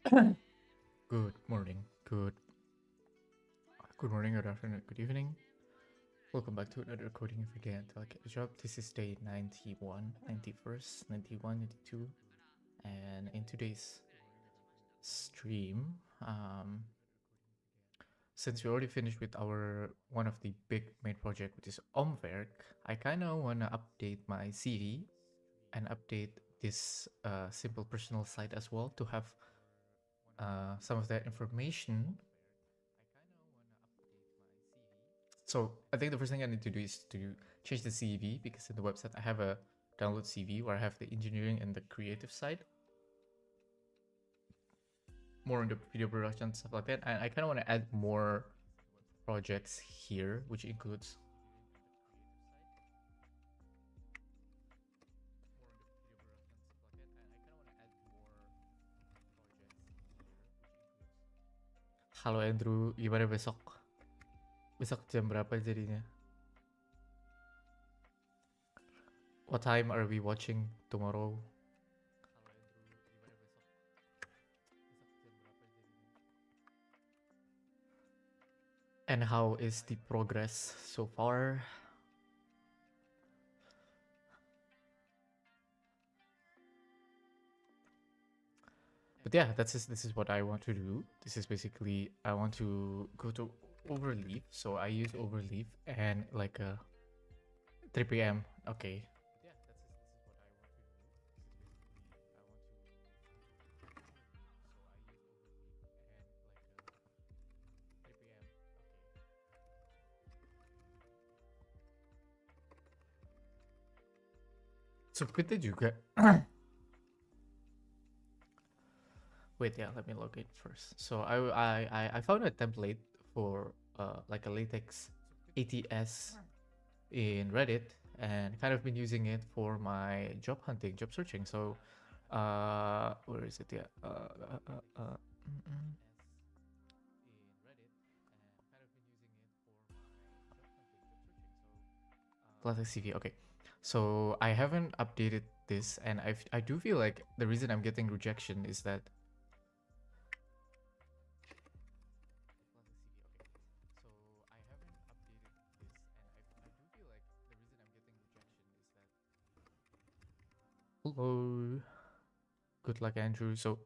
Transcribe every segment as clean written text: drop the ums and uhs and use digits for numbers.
Good morning, good morning, good afternoon, good evening. Welcome back to another Coding Every Day Until I Get a Job. This is day 91, 91st, 91, 92. And in today's stream, since we already finished with our one of the big main project, which is Omwerk, I kind of want to update my CV and update this simple personal site as well to have some of that information. So I think the first thing I need to do is to change the CV, because in the website I have a download CV where I have the engineering and the creative side, more on the video production stuff like that. And I kind of want to add more projects here, which includes Halo Andrew, gimana besok? Besok jam berapa jadinya? What time are we watching tomorrow? And how is the progress so far? But yeah, this is what I want to do. This is basically I want to go to Overleaf. So I use Overleaf and like 3 p.m. Okay. So kita juga. Wait, yeah, let me log in first. So I found a template for like a latex ATS in Reddit, and kind of been using it for my job hunting, job searching. So where is it? Yeah. Latex CV. Okay. So I haven't updated this, and I do feel like the reason I'm getting rejection is that hello. Good luck, Andrew. So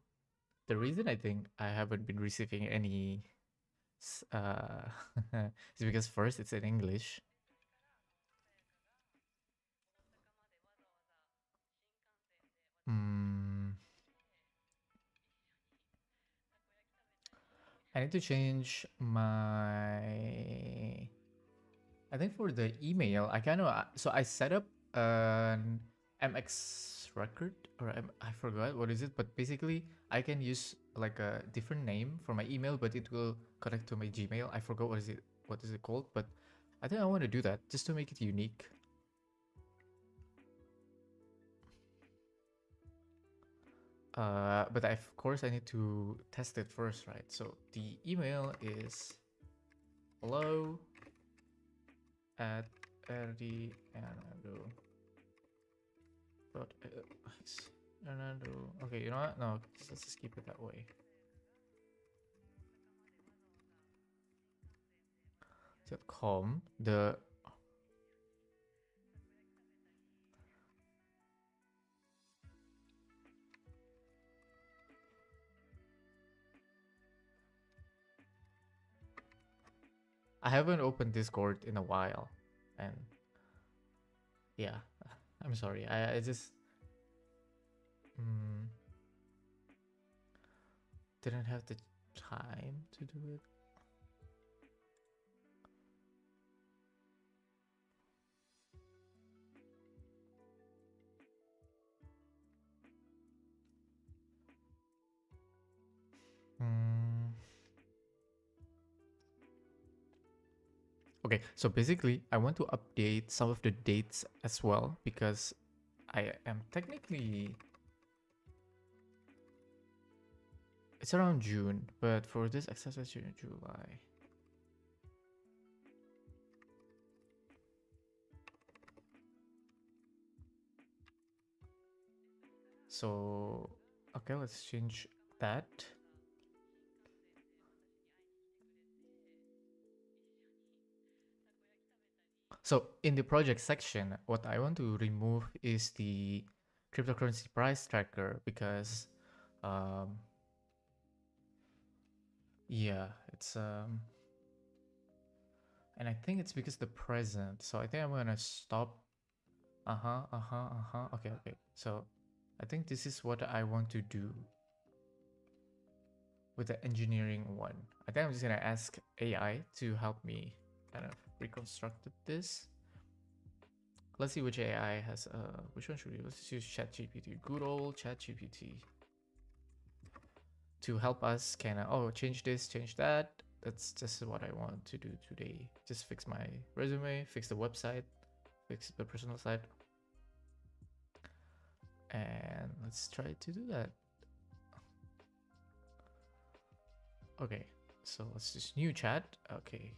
the reason I think I haven't been receiving any is because first it's in English. Hmm. I need to change my. I think for the email, I kind of so I set up an MX record, or I forgot what is it, but basically I can use like a different name for my email, but it will connect to my Gmail. I forgot what is it called, but I think I want to do that just to make it unique. But of course I need to test it first, right? So the email is hello at rdnando. Hernando. Okay, you know what? No, let's just keep it that way. .com. The I haven't opened Discord in a while, and yeah, I'm sorry. I just mm, didn't have the time to do it. Mm. Okay, so basically, I want to update some of the dates as well, because I am technically it's around June, but for this exercise June, July. So okay, let's change that. So in the project section, what I want to remove is the cryptocurrency price tracker because, um, yeah, it's and I think it's because the present. So I think I'm gonna stop. Okay, okay. So I think this is what I want to do with the engineering one. I think I'm just gonna ask AI to help me kind of reconstruct this. Let's see which AI has which one should we let's just use ChatGPT. Good old ChatGPT to help us kind of change this, change that. That's just what I want to do today. Just fix my resume, fix the website, fix the personal site. And let's try to do that. Okay, so let's just new chat. Okay.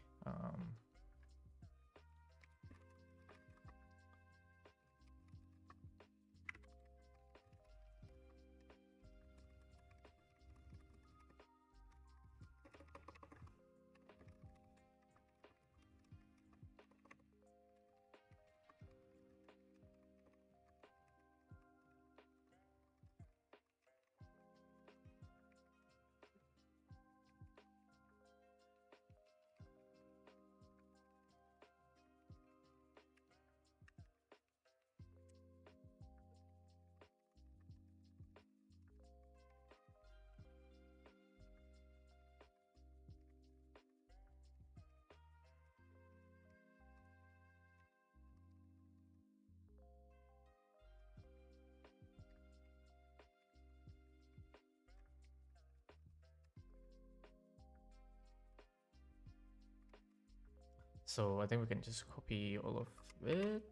So I think we can just copy all of it.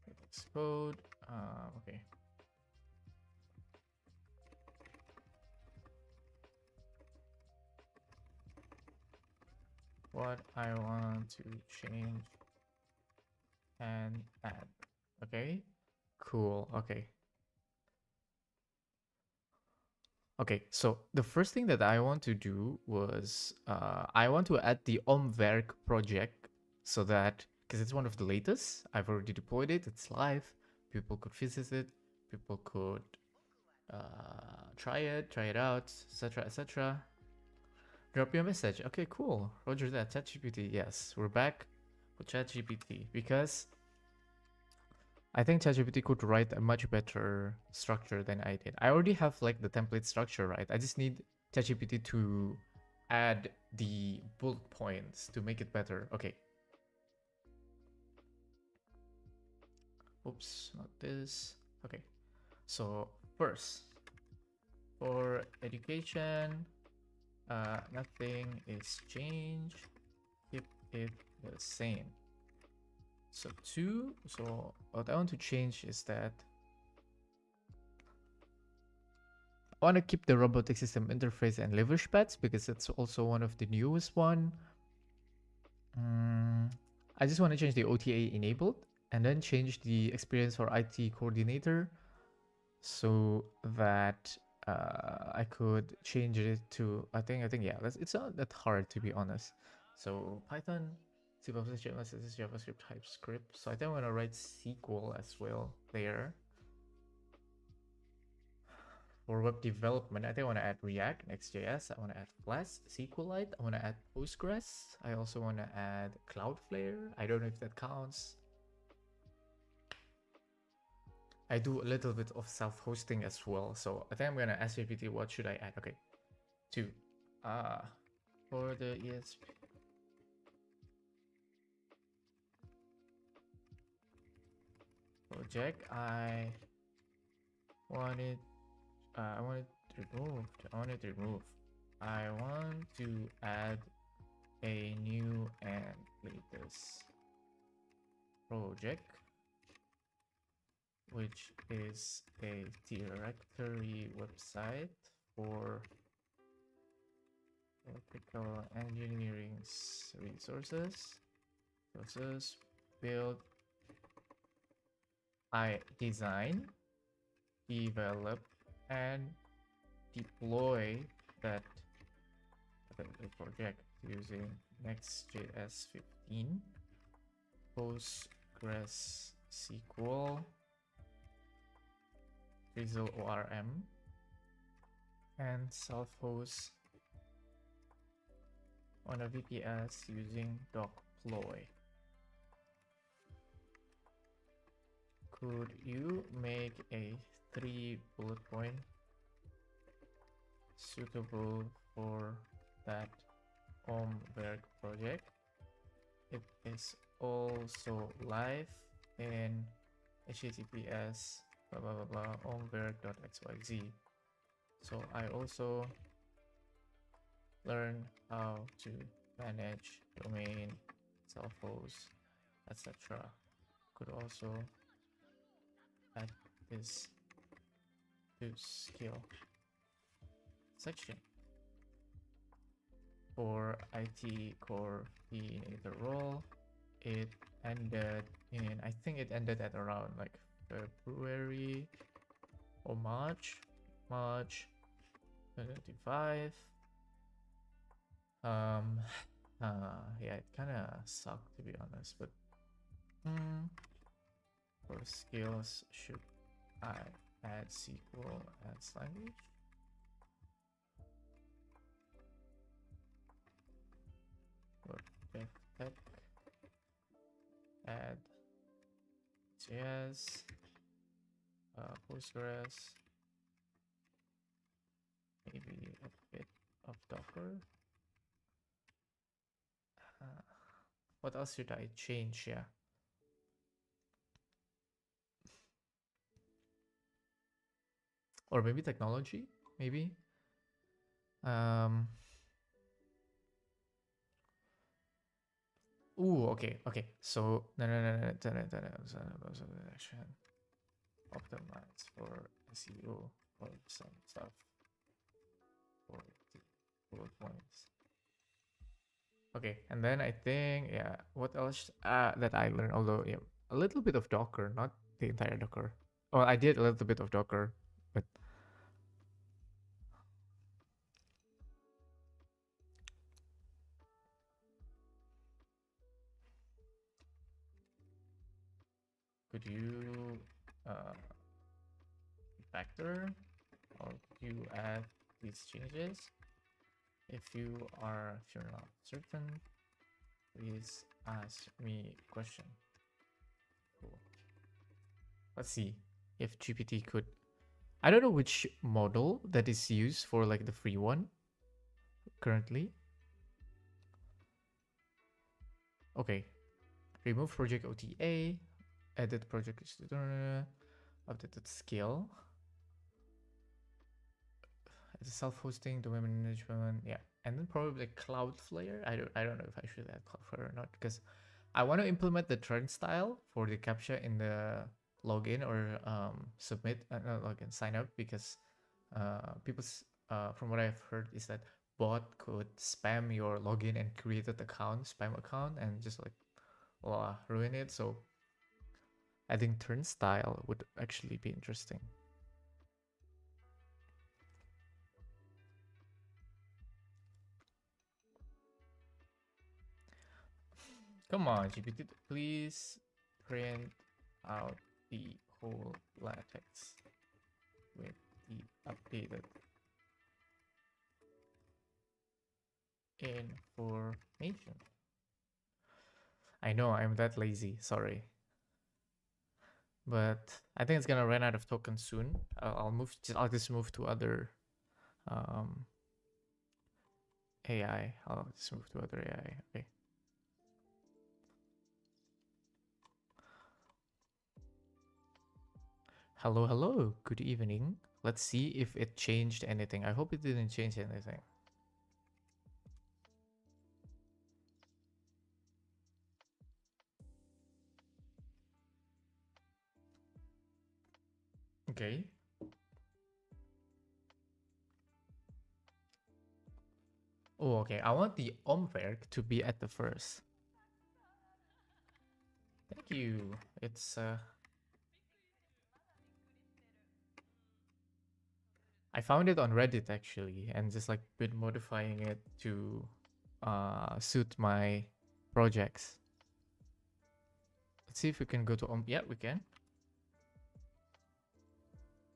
Let's code. Okay. What I want to change and add. Okay. Cool. Okay. Okay, so the first thing that I want to do was I want to add the Omwerk project so that because it's one of the latest, I've already deployed it, it's live, people could visit it, people could try it out, etc., etc. Drop your message. Okay, cool. Roger that. ChatGPT. Yes, we're back with ChatGPT because I think ChatGPT could write a much better structure than I did. I already have like the template structure, right? I just need ChatGPT to add the bullet points to make it better. Okay. Oops, not this. Okay. So first, for education, nothing is changed. Keep it the same. So what I want to change is that I want to keep the robotic system interface and leverage pads because it's also one of the newest one. I just want to change the OTA enabled and then change the experience for IT coordinator so that I could change it to I think yeah, it's not that hard to be honest. So Python, C++, CSS, JavaScript, TypeScript. So I think I'm gonna write SQL as well there. For web development, I think I want to add React, Next.js. I want to add Flask, SQLite. I want to add Postgres. I also want to add Cloudflare. I don't know if that counts. I do a little bit of self-hosting as well. So I think I'm going to ask GPT, what should I add? Okay, 2. For the ESP project, I want it removed. I want it removed. I want to add a new and latest project, which is a directory website for electrical engineering resources. Build, I design, develop, and deploy that project using Next.js 15, Postgres SQL, Drizzle ORM, and self-host on a VPS using docploy. Could you make a 3 bullet point suitable for that Omberg project? It is also live in https blah blah blah blah omberg.xyz. So I also learn how to manage domain, self-host, etc. Could also add this to skill section. For IT core coordinator role, it ended in, I think it ended at around like February or March 2025. Yeah, it kind of sucked to be honest, but for skills, should I add SQL as language? Or dev tech, add JS, Postgres, maybe a bit of Docker. What else should I change? Yeah. Or maybe technology, maybe. Ooh, okay. So optimize for SEO or some stuff for the bullet points. Okay, and then I think, yeah, what else that I learned, although yeah, a little bit of Docker, not the entire Docker. Oh, I did a little bit of Docker, but could you factor or could you add these changes? If you're not certain, please ask me a question. Cool. Let's see if GPT could. I don't know which model that is used for like the free one currently. Okay, remove project OTA, edit project, updated scale, self-hosting, domain management, yeah, and then probably Cloudflare. I don't know if I should add Cloudflare or not because I want to implement the trend style for the captcha in the login or submit, not login, sign up, because people, from what I've heard, is that bot could spam your login and created account, spam account, and just like ruin it. So I think turn style would actually be interesting. Come on, GPT, please print out the whole latex with the updated information. I know I'm that lazy, sorry. But I think it's gonna run out of tokens soon. I'll just move to other AI. I'll just move to other AI. Okay. Hello. Good evening. Let's see if it changed anything. I hope it didn't change anything. Okay. Oh, okay. I want the Omwerk to be at the first. Thank you. It's I found it on Reddit actually, and just like been modifying it to suit my projects. Let's see if we can go to yeah, we can.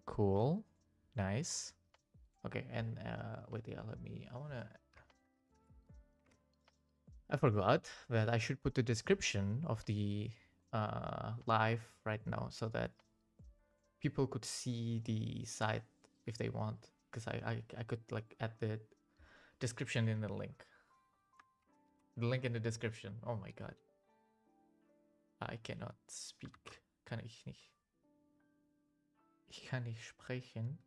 Cool. Nice. Okay, and wait, yeah, I forgot that I should put the description of the live right now so that people could see the site if they want, because I could like add the description in the link. The link in the description. Oh my god. I cannot speak. Kann ich nicht. Ich kann nicht sprechen.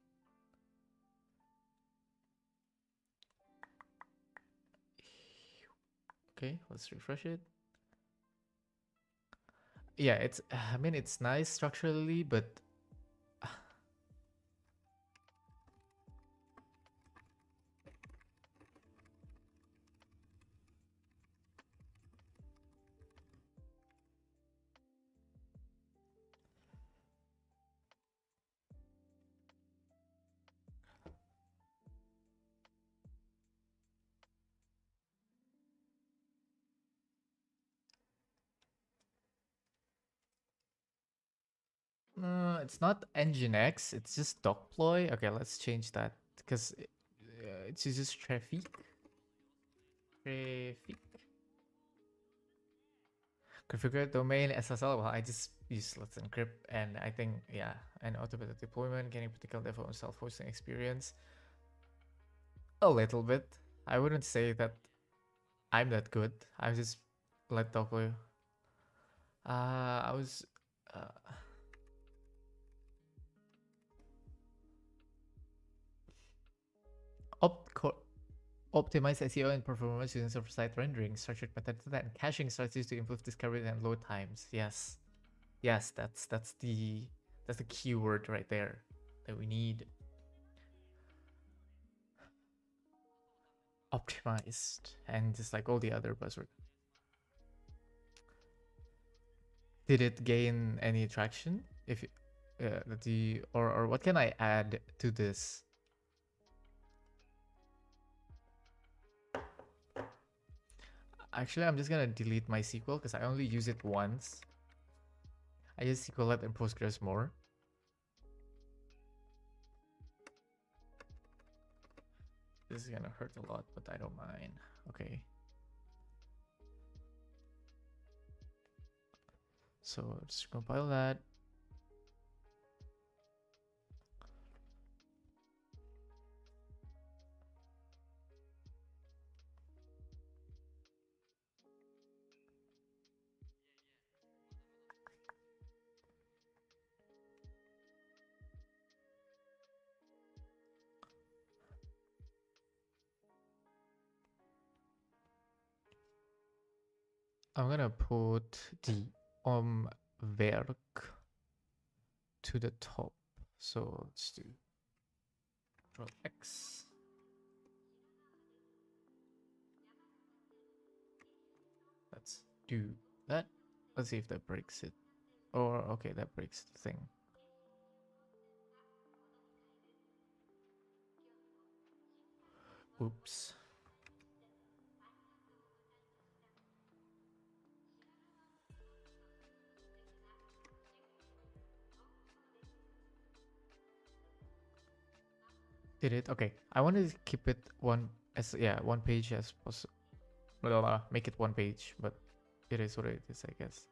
Okay, let's refresh it. Yeah, it's, I mean, it's nice structurally, but it's not Nginx, it's just Docploy. Okay, let's change that because it uses traffic. Traffic. Configure domain SSL. Well, I just use Let's Encrypt, and I think, yeah, and automated deployment, getting particular level of self-hosting experience. A little bit. I wouldn't say that I'm that good. I just let Docploy. I was. Uh, Optimize SEO and performance using server-side rendering, structured metadata, and caching strategies to improve discovery and load times. Yes, yes, that's the keyword right there that we need. Optimized, and just like all the other buzzwords. Did it gain any traction? If or what can I add to this? Actually, I'm just gonna delete my SQL because I only use it once. I use SQLite and Postgres more. This is gonna hurt a lot, but I don't mind. Okay. So let's compile that. I'm gonna put the Werk to the top. So let's do Control X. Let's do that. Let's see if that breaks it. Or okay, that breaks the thing. Oops. Did it? Okay. I want to keep it one page as possible. Make it one page, but it is what it is, I guess.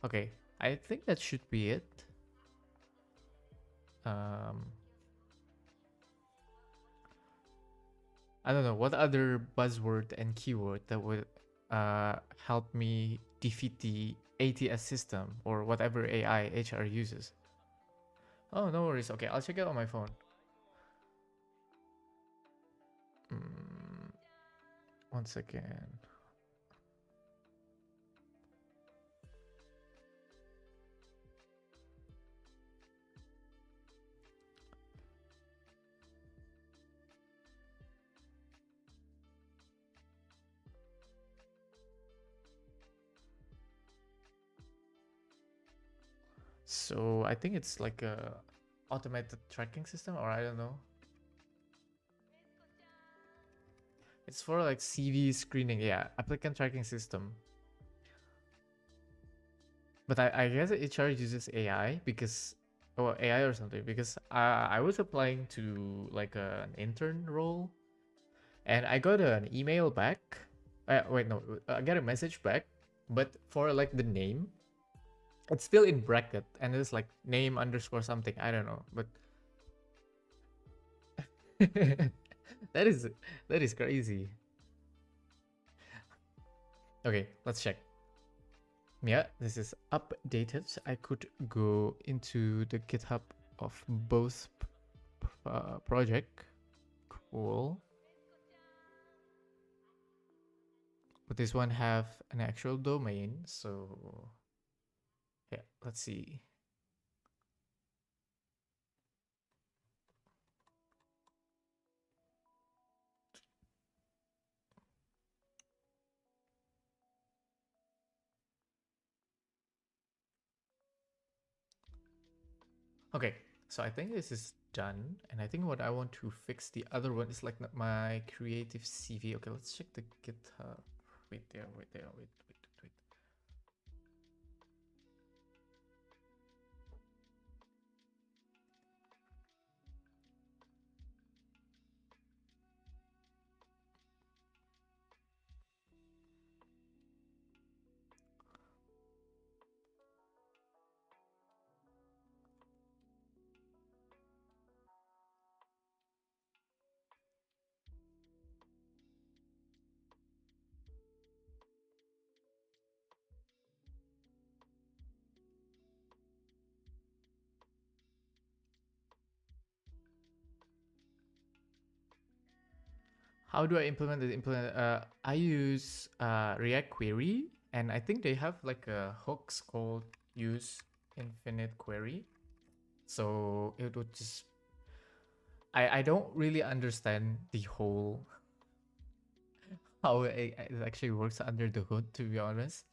Okay. I think that should be it. I don't know what other buzzword and keyword that would help me defeat the ATS system or whatever AI HR uses. Oh, no worries. Okay, I'll check it on my phone. One second. So I think it's like a automated tracking system, or I don't know. It's for like CV screening, yeah, applicant tracking system. But I guess HR uses AI because, or AI or something, because I was applying to like an intern role, and I got an email back. Wait, no, I got a message back, but for like the name, it's still in bracket, and it's like name underscore something. I don't know, but that is that is crazy. Okay, let's check. Yeah, this is updated. I could go into the GitHub of both project. Cool. But this one have an actual domain, so yeah, let's see. Okay, so I think this is done, and I think what I want to fix the other one is like my creative CV. Okay, let's check the GitHub. Wait there, wait there, wait. How do I implement it? I use React Query, and I think they have like a hooks called use infinite query. So it would just I don't really understand the whole how it actually works under the hood, to be honest.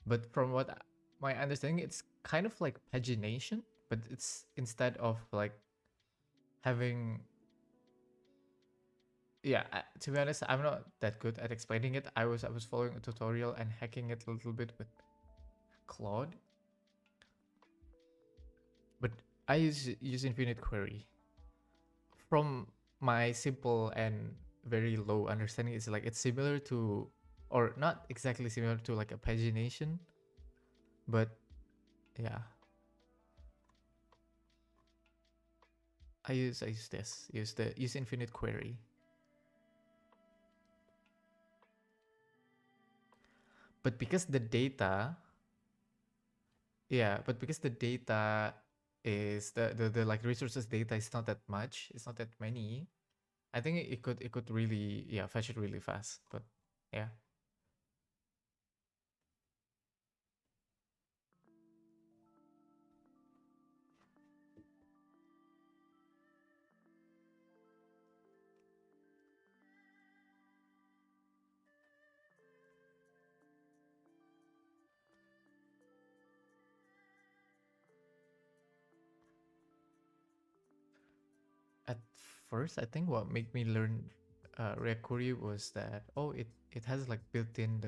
But from what my understanding, it's kind of like pagination, but it's instead of like having, yeah, to be honest, I'm not that good at explaining it. I was following a tutorial and hacking it a little bit with Claude, but I use infinite query. From my simple and very low understanding, it's like it's similar to, or not exactly similar to like a pagination, but yeah, use infinite query. But because the data, yeah, but because the data is the like resources data is not that much, it's not that many. I think it could really, yeah, fetch it really fast. But yeah. At first, I think what made me learn React Query was that, oh, it has like built-in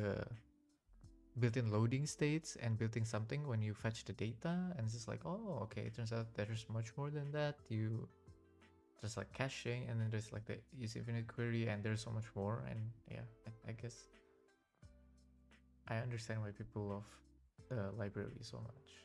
loading states and built-in something when you fetch the data, and it's just like, oh, okay, it turns out there's much more than that. There's like caching, and then there's like the use infinite query, and there's so much more. And yeah, I guess I understand why people love the library so much.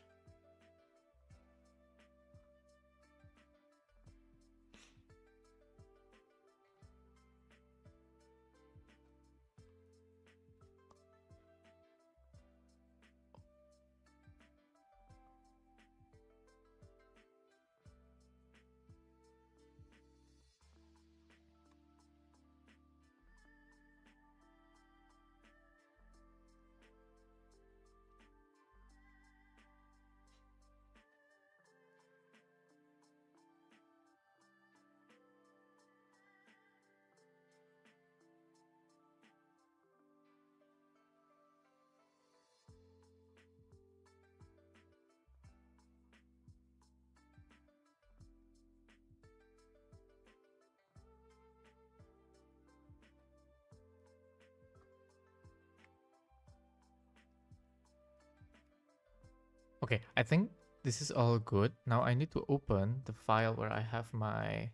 Okay, I think this is all good. Now I need to open the file where I have my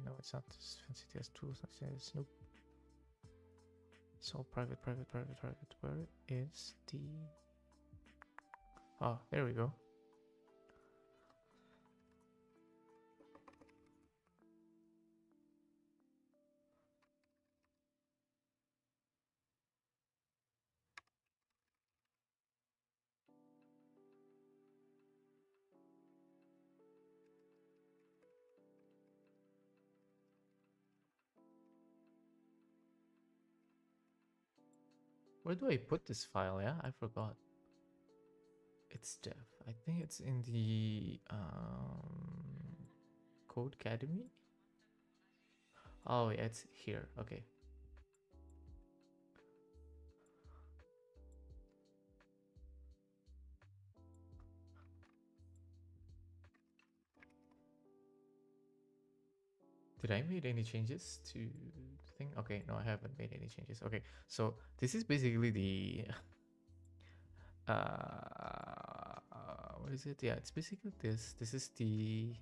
no, it's not fancy as tools. It's nope. It's all private, private, private, private. Where is the? Oh, there we go. Where do I put this file? Yeah, I forgot. It's dev. I think it's in the Code Academy. Oh yeah, it's here. Okay. Did I made any changes to the thing? Okay, no, I haven't made any changes. Okay, so this is basically the what is it? Yeah, it's basically this. This is the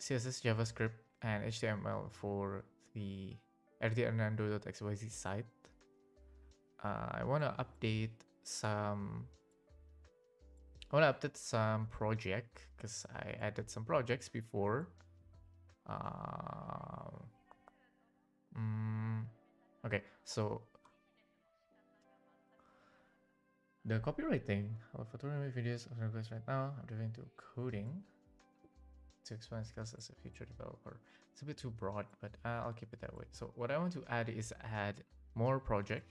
CSS, JavaScript, and HTML for the rdhernando.xyz site. I want to update some. I want to update some project because I added some projects before. Okay, so the copywriting of photography videos of request right now. I'm doing to coding to explain skills as a future developer. It's a bit too broad, but I'll keep it that way. So what I want to add is add more project.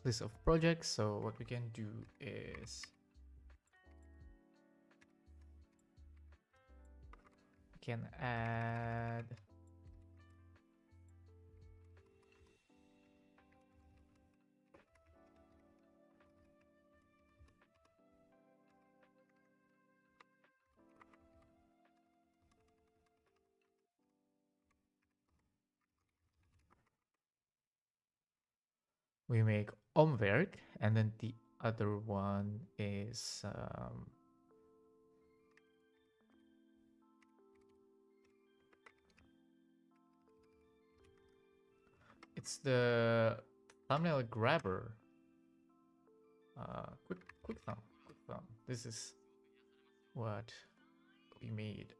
List of projects. So what we can do is we can add we make omwerk, and then the other one is it's the thumbnail grabber. Quick thumb. This is what we made.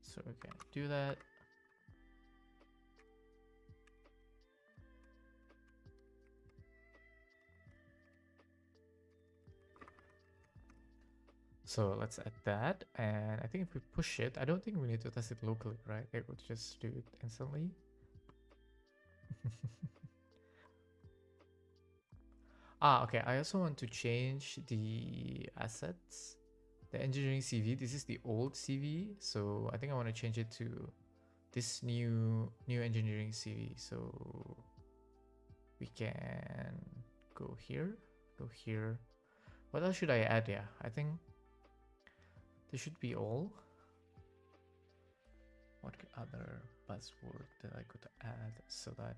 So we can do that. So let's add that. And I think if we push it, I don't think we need to test it locally, right? It would just do it instantly. Okay. I also want to change the assets. The engineering CV. This is the old CV. So I think I want to change it to this new engineering CV. So we can go here. What else should I add? Yeah, I think this should be all. What other buzzword that I could add so that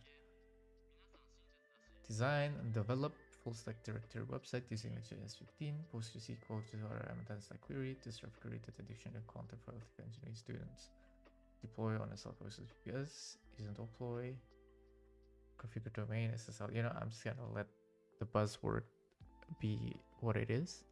design and develop full stack directory website using Next.js 15, PostgreSQL to our Amazon stack query to serve created additional content for electrical engineering students. Deploy on a self-hosted VPS, isn't deploy, configure domain, SSL. You know, I'm just gonna let the buzzword be what it is.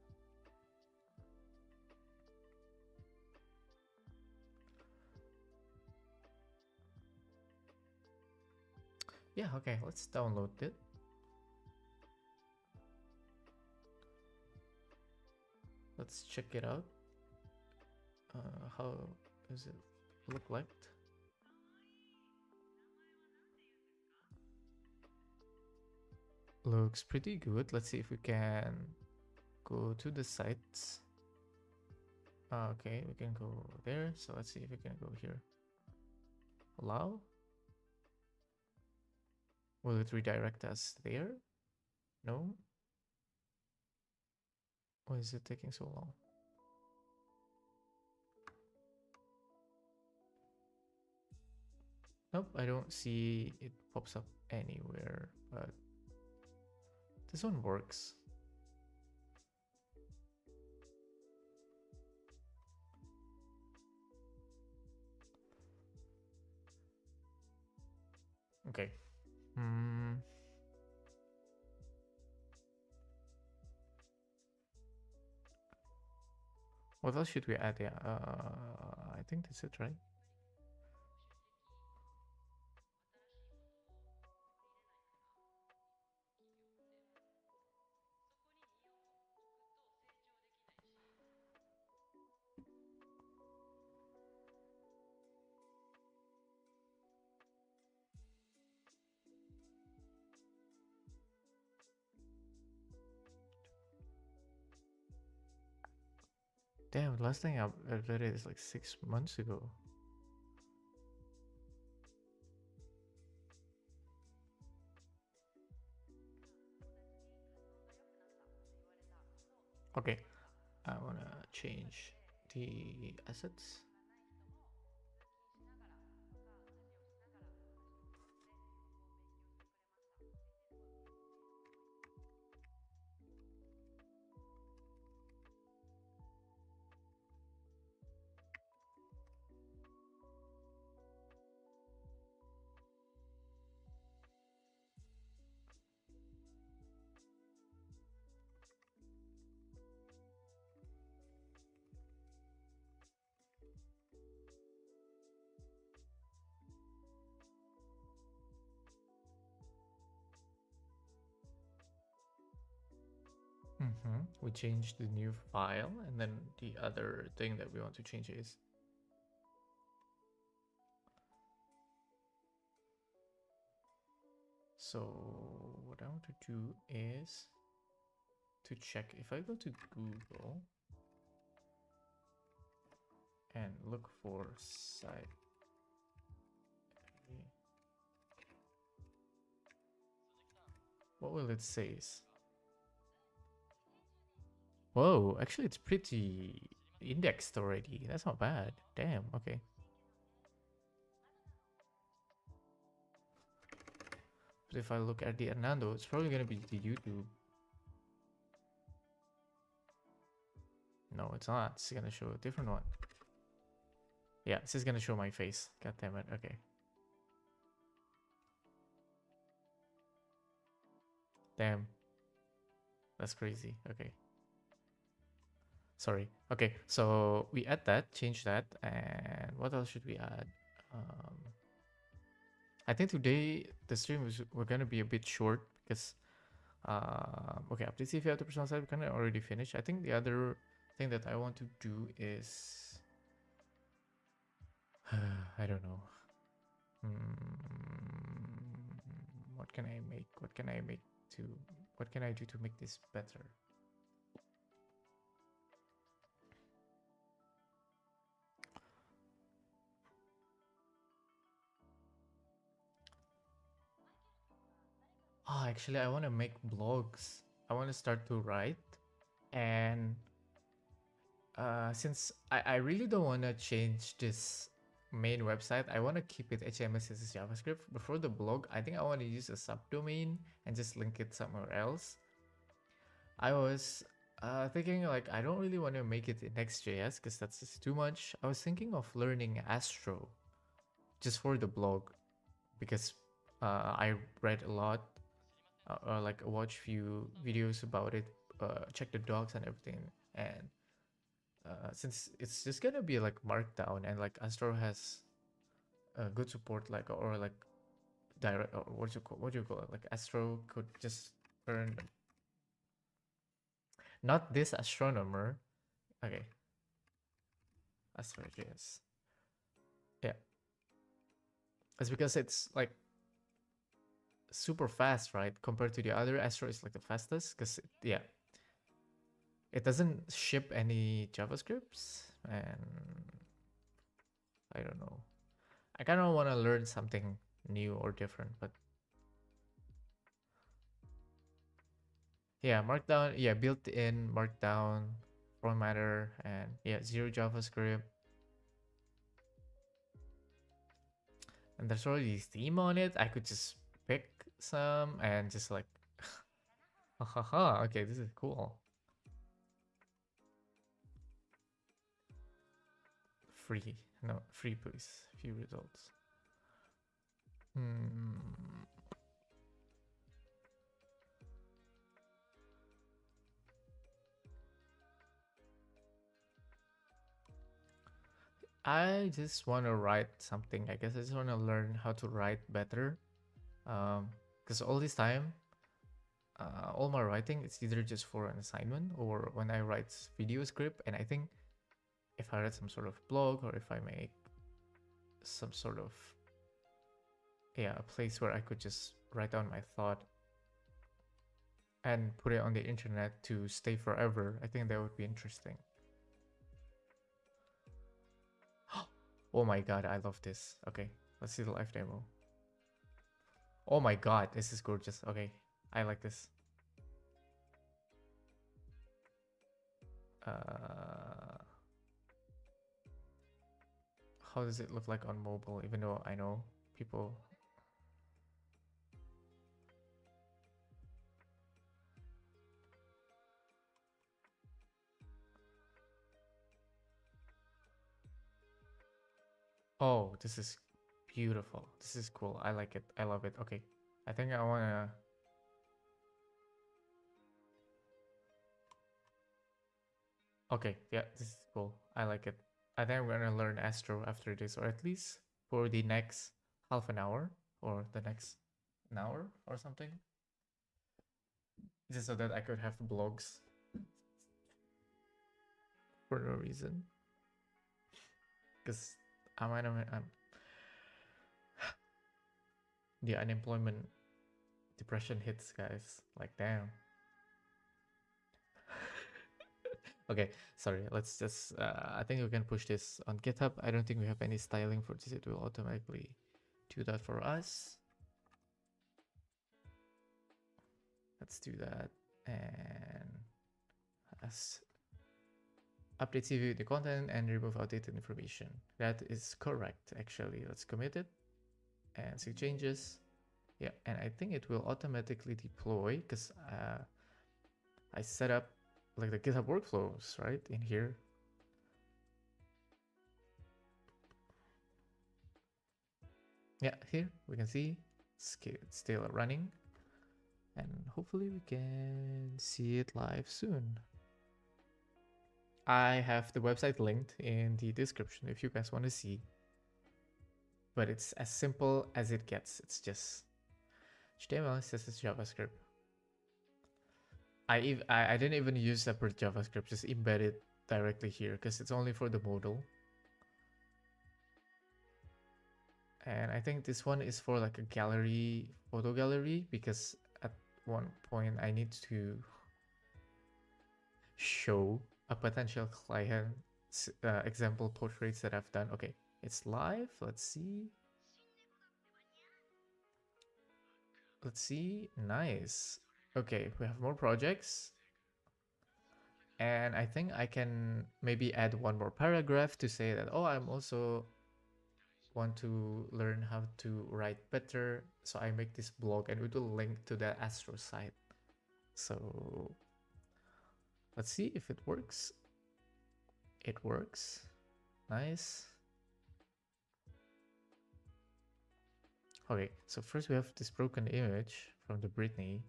Yeah, okay, let's download it. Let's check it out. How does it look like? Looks pretty good. Let's see if we can go to the sites. Okay, we can go there. So let's see if we can go here. Allow. Will it redirect us there? No? Why is it taking so long? Nope, I don't see it pops up anywhere, but this one works. Okay. What else should we add? Yeah, I think that's it, right? Damn, last thing I uploaded is like 6 months ago. Okay, I wanna change the assets. We change the new file, and then the other thing that we want to change is so what I want to do is to check if I go to Google and look for site. What will it say? Whoa, actually it's pretty indexed already. That's not bad. Damn, okay. But if I look at the Hernando, it's probably gonna be the YouTube. No, it's not. It's gonna show a different one. Yeah, this is gonna show my face. God damn it. Okay. Damn. That's crazy. Okay. Sorry. Okay, so we add that, change that, and what else should we add? I think today the stream we're gonna be a bit short because okay, update if you have the personal side, we kind of already finished. I think the other thing that I want to do is I don't know. What can I make? What can I make to? What can I do to make this better? Oh, actually, I want to make blogs. I want to start to write, and since I really don't want to change this main website, I want to keep it HTML, CSS, JavaScript. Before the blog, I think I want to use a subdomain and just link it somewhere else. I was thinking like I don't really want to make it in Next.js because that's just too much. I was thinking of learning Astro just for the blog because I read a lot or like watch few videos about it, check the docs and everything, and since it's just gonna be like Markdown and like Astro has good support, like or like direct or what do you call it, like Astro could just earn not this astronomer. Okay, Astro.js. Yeah, it's because it's like super fast, right? Compared to the other, Astro is like the fastest because yeah, it doesn't ship any JavaScripts, and I don't know. I kind of want to learn something new or different, but Yeah, Markdown. Yeah, built-in Markdown formatter, and yeah, zero JavaScript. And there's already theme on it. I could just pick some and just like, haha. Okay, this is cool. Free, no, free please. Few results. Hmm. I just want to write something. I guess I just want to learn how to write better. Because all this time, all my writing, it's either just for an assignment or when I write video script. And I think if I write some sort of blog or if I make some sort of, yeah, a place where I could just write down my thought and put it on the internet to stay forever, I think that would be interesting. Oh my god, I love this. Okay, let's see the live demo. Oh my god, this is gorgeous. Okay, I like this. Uh, how does it look like on mobile? Even though I know people. Oh, this is beautiful. This is cool. I like it. I love it. Okay, I think I wanna. Okay, yeah, this is cool. I like it. I think I'm gonna learn Astro after this, or at least for the next half an hour or the next an hour or something, just so that I could have blogs for no reason. Because I'm the unemployment depression hits, guys. Like, damn. Okay, sorry. Let's just. I think we can push this on GitHub. I don't think we have any styling for this. It will automatically do that for us. Let's do that. And as update CV the content and remove outdated information. That is correct, actually. Let's commit it and see changes. Yeah, and I think it will automatically deploy because I set up like the GitHub workflows right in here. Yeah, here we can see it's still running, and hopefully we can see it live soon. I have the website linked in the description if you guys want to see, but it's as simple as it gets. It's just HTML, CSS, JavaScript. I didn't even use separate JavaScript, just embed it directly here because it's only for the modal. And I think this one is for like a gallery, photo gallery, because at one point I need to show a potential client example portraits that I've done. Okay, it's live. Let's see. Let's see. Nice. Okay, we have more projects. And I think I can maybe add one more paragraph to say that, oh, I'm also want to learn how to write better. So I make this blog and it will link to the Astro site. So let's see if it works. It works. Nice. Okay, so first we have this broken image from the Britney.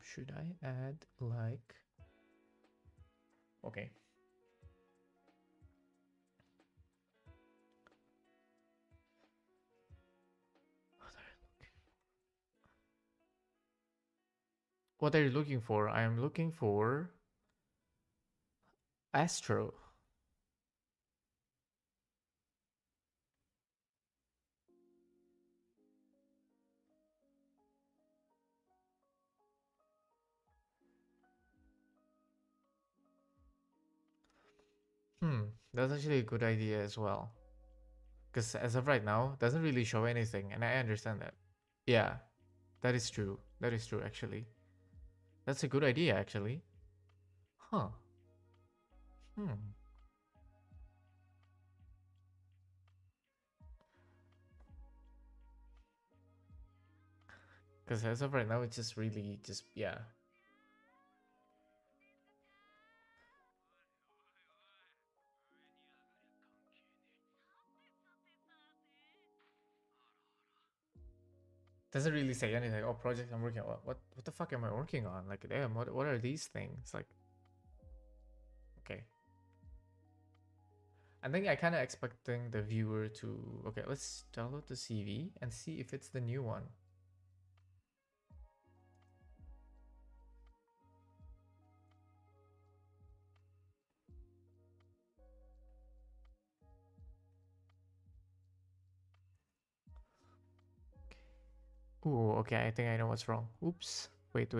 Should I add like... Okay. What are you looking for? I am looking for Astro. That's actually a good idea as well. Because as of right now, it doesn't really show anything, and I understand that. Yeah, that is true. That is true, actually. That's a good idea, actually. Huh. Hmm. Because as of right now, it's just really just, yeah. Doesn't really say anything. Oh, project I'm working on. What the fuck am I working on? Like, damn, what are these things? Like, okay. I think I kind of expecting the viewer to, okay, let's download the CV and see if it's the new one. Ooh, okay, I think I know what's wrong. Oops. Wait.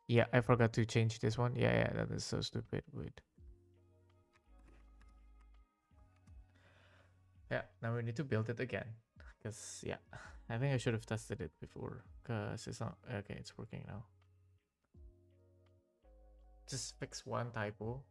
Yeah, I forgot to change this one. Yeah, that is so stupid. Wait. Yeah, now we need to build it again. Because, yeah, I think I should have tested it before. Because it's not, okay, it's working now. Just fix one typo.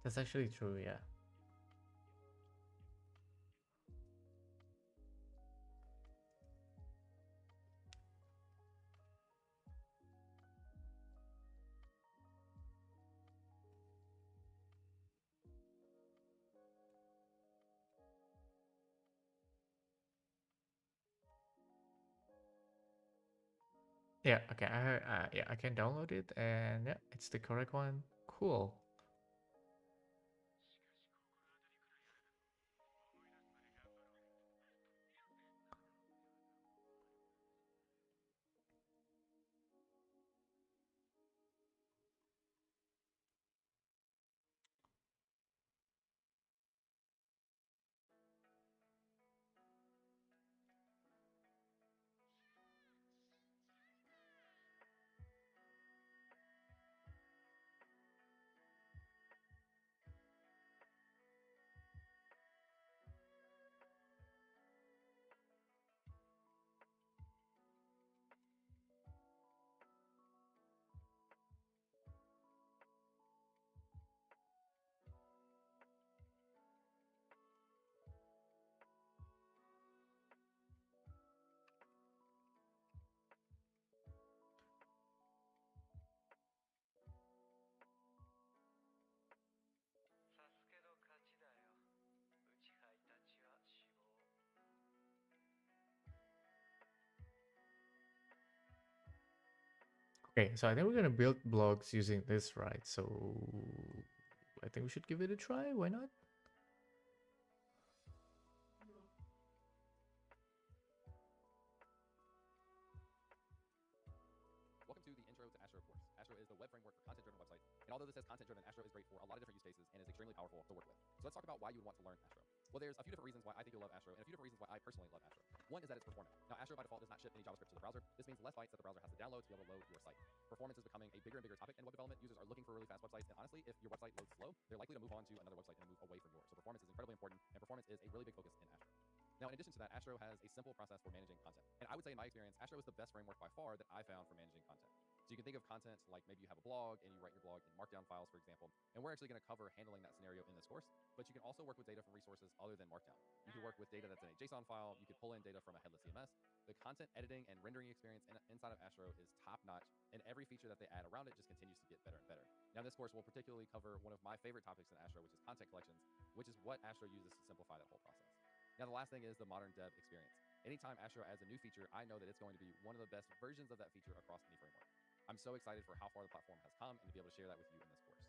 That's actually true, yeah. Yeah, okay, yeah, I can download it and yeah, it's the correct one. Cool. Okay, so I think we're gonna build blogs using this, right? So I think we should give it a try. Why not? Welcome to the intro to Astro course. Astro is the web framework for content-driven websites. And although this says content-driven, Astro is great for a lot of different use cases and is extremely powerful to work with. So let's talk about why you would want to learn Astro. Well, there's a few different reasons why I think you'll love Astro, and a few different reasons why I personally love Astro. One is that it's performant. Now, Astro by default does not ship any JavaScript to the browser. This means less bytes that the browser has to download to be able to load your site. Performance is becoming a bigger and bigger topic in web development. Users are looking for really fast websites, and honestly, if your website loads slow, they're likely to move on to another website and move away from yours. So performance is incredibly important, and performance is a really big focus in Astro. Now, in addition to that, Astro has a simple process for managing content. And I would say, in my experience, Astro is the best framework by far that I found for managing content. So you can think of content like maybe you have a blog and you write your blog in Markdown files, for example. And we're actually going to cover handling that scenario in this course. But you can also work with data from resources other than Markdown. You can work with data that's in a JSON file. You could pull in data from a headless CMS. The content editing and rendering experience inside of Astro is top notch, and every feature that they add around it just continues to get better and better. Now, in this course, we'll particularly cover one of my favorite topics in Astro, which is content collections, which is what Astro uses to simplify that whole process. Now, the last thing is the modern dev experience. Anytime Astro adds a new feature, I know that it's going to be one of the best versions of that feature across any framework. I'm so excited for how far the platform has come and to be able to share that with you in this course.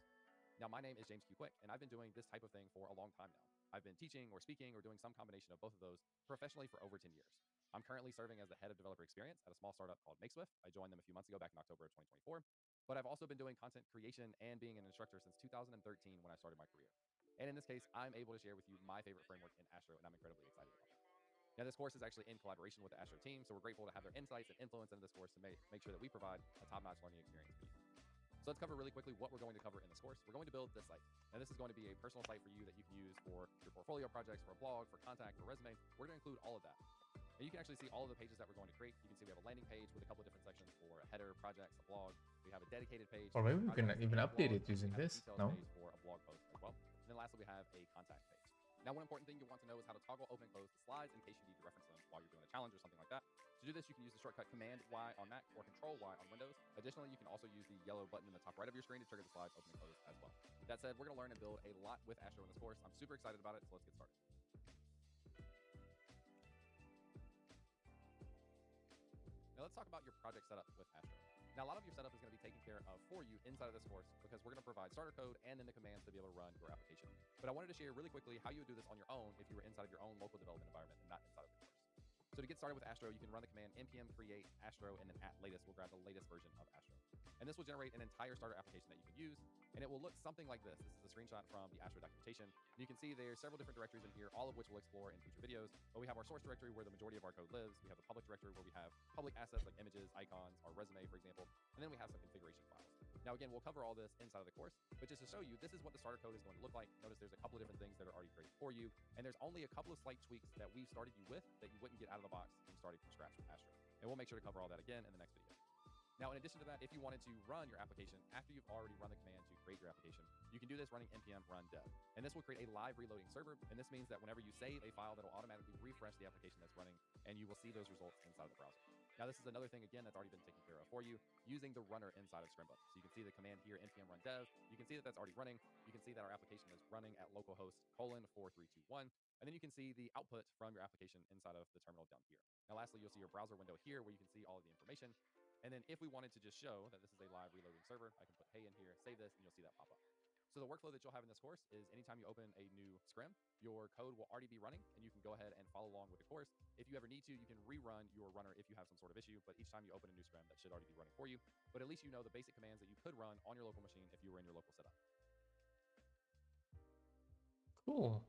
Now, my name is James Q. Quick, and I've been doing this type of thing for a long time now. I've been teaching or speaking or doing some combination of both of those professionally for over 10 years. I'm currently serving as the head of developer experience at a small startup called MakeSwift. I joined them a few months ago back in October of 2024. But I've also been doing content creation and being an instructor since 2013 when I started my career. And in this case, I'm able to share with you my favorite framework in Astro, and I'm incredibly excited about that. Now, this course is actually in collaboration with the Astro team, so we're grateful to have their insights and influence into this course to make sure that we provide a top-notch learning experience for you. So let's cover really quickly what we're going to cover in this course. We're going to build this site. Now, this is going to be a personal site for you that you can use for your portfolio projects, for a blog, for contact, for resume. We're going to include all of that. And you can actually see all of the pages that we're going to create. You can see we have a landing page with a couple of different sections for a header, projects, a blog. We have a dedicated page. Or maybe we can projects even and a update blog. it using We have a this. details No? page for a blog post as well. And then lastly, we have a contact page. Now, one important thing you want to know is how to toggle open and close the slides in case you need to reference them while you're doing a challenge or something like that. To do this, you can use the shortcut Command Y on Mac or Control Y on Windows. Additionally, you can also use the yellow button in the top right of your screen to trigger the slides open and close as well. With that said, we're going to learn and build a lot with Astro in this course. I'm super excited about it, so let's get started. Now, let's talk about your project setup with Astro. Now, a lot of your setup is going to be taken care of for you inside of this course because we're going to provide starter code and then the commands to be able to run your application. But I wanted to share really quickly how you would do this on your own if you were inside of your own local development environment and not inside of the course. So to get started with Astro, you can run the command npm create Astro, and then at latest, we'll grab the latest version of Astro. And this will generate an entire starter application that you can use, and it will look something like this. This is a screenshot from the Astro documentation. And you can see there's several different directories in here, all of which we'll explore in future videos. But we have our source directory where the majority of our code lives. We have the public directory where we have public assets like images, icons, our resume, for example. And then we have some configuration files. Now, again, we'll cover all this inside of the course, but just to show you, this is what the starter code is going to look like. Notice there's a couple of different things that are already created for you, and there's only a couple of slight tweaks that we've started you with that you wouldn't get out of the box from starting from scratch with Astro. And we'll make sure to cover all that again in the next video. Now, in addition to that, if you wanted to run your application after you've already run the command to create your application, you can do this running npm run dev. And this will create a live reloading server. And this means that whenever you save a file, that'll automatically refresh the application that's running, and you will see those results inside of the browser. Now, this is another thing, again, that's already been taken care of for you using the runner inside of Scrimba. So you can see the command here, npm run dev. You can see that that's already running. You can see that our application is running at localhost :4321. And then you can see the output from your application inside of the terminal down here. Now, lastly, you'll see your browser window here where you can see all of the information. And then if we wanted to just show that this is a live reloading server, I can put hey in here, save this, and you'll see that pop up. So the workflow that you'll have in this course is anytime you open a new scrim, your code will already be running, and you can go ahead and follow along with the course. If you ever need to, you can rerun your runner if you have some sort of issue, but each time you open a new scrim, that should already be running for you. But at least you know the basic commands that you could run on your local machine if you were in your local setup. Cool.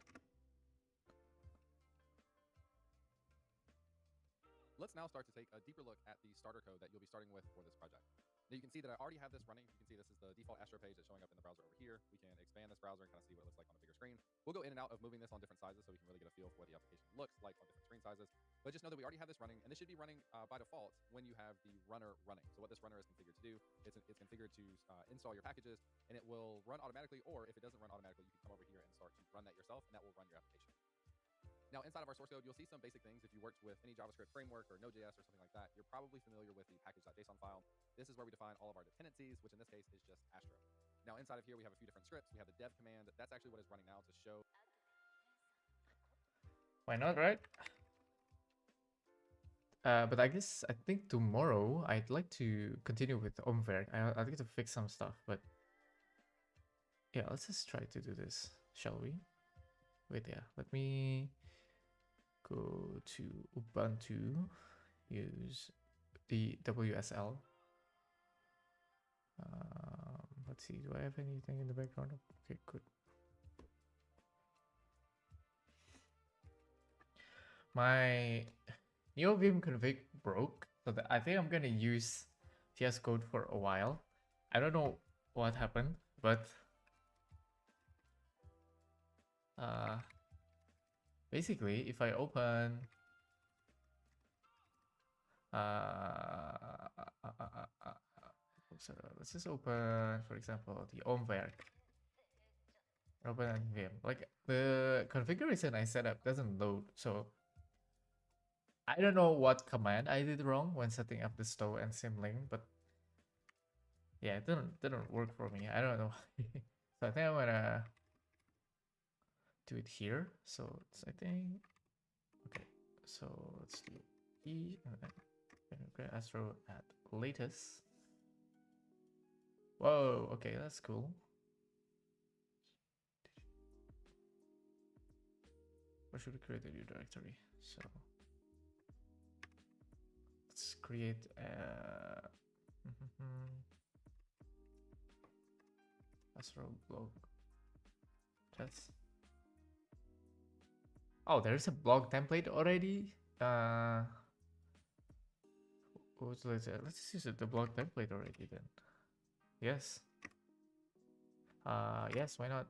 Let's now start to take a deeper look at the starter code that you'll be starting with for this project. Now you can see that I already have this running. You can see this is the default Astro page that's showing up in the browser over here. We can expand this browser and kind of see what it looks like on a bigger screen. We'll go in and out of moving this on different sizes so we can really get a feel for what the application looks like on different screen sizes. But just know that we already have this running, and this should be running by default when you have the runner running. So what this runner is configured to do, it's configured to install your packages, and it will run automatically, or if it doesn't run automatically, you can come over here and start to run that yourself, and that will run your application. Now, inside of our source code, you'll see some basic things. If you worked with any JavaScript framework or Node.js or something like that, you're probably familiar with the package.json file. This is where we define all of our dependencies, which in this case is just Astro. Now, inside of here, we have a few different scripts. We have the dev command. That's actually what is running now to show. Why not, right? But I think tomorrow I'd like to continue with Omverk. I'd like to fix some stuff, but yeah, let's just try to do this, shall we? Wait, yeah, let me go to Ubuntu, use the WSL. Let's see, do I have anything in the background? Okay, good. My NeoVim config broke, so I think I'm gonna use VS Code for a while. I don't know what happened, but basically, if I open let's just open, for example, the Omverk. Open Vim. Like the configuration I set up doesn't load, so I don't know what command I did wrong when setting up the stow and symlink, but yeah, it didn't work for me. I don't know. So I think I'm gonna do it here. So it's, I think, okay. So let's do E and then create Astro at latest. Whoa, okay, that's cool. Or should we create a new directory? So let's create a Astro blog test. Oh, there's a blog template already. Let's just use the blog template already then. Yes. Yes, why not?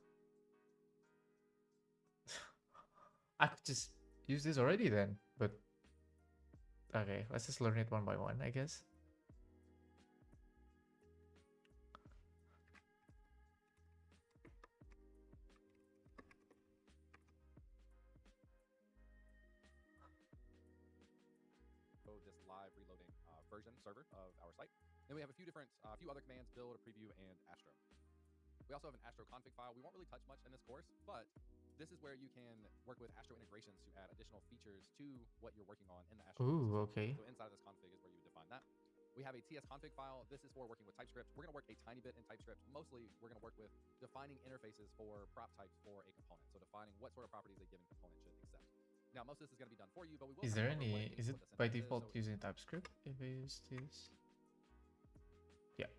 I could just use this already then, but okay, let's just learn it one by one, I guess. This live reloading version server of our site. Then we have a few different, few other commands: build, preview, and Astro. We also have an Astro config file. We won't really touch much in this course, but this is where you can work with Astro integrations to add additional features to what you're working on in the Astro Ooh, ecosystem. okay. So inside of this config is where you would define that. We have a TS config file. This is for working with TypeScript. We're going to work a tiny bit in TypeScript. Mostly, we're going to work with defining interfaces for prop types for a component. So defining what sort of properties a given component should accept. Now, most of this is going to be done for you, but we will. Is there any? Is it by default using TypeScript if I use this? Yeah.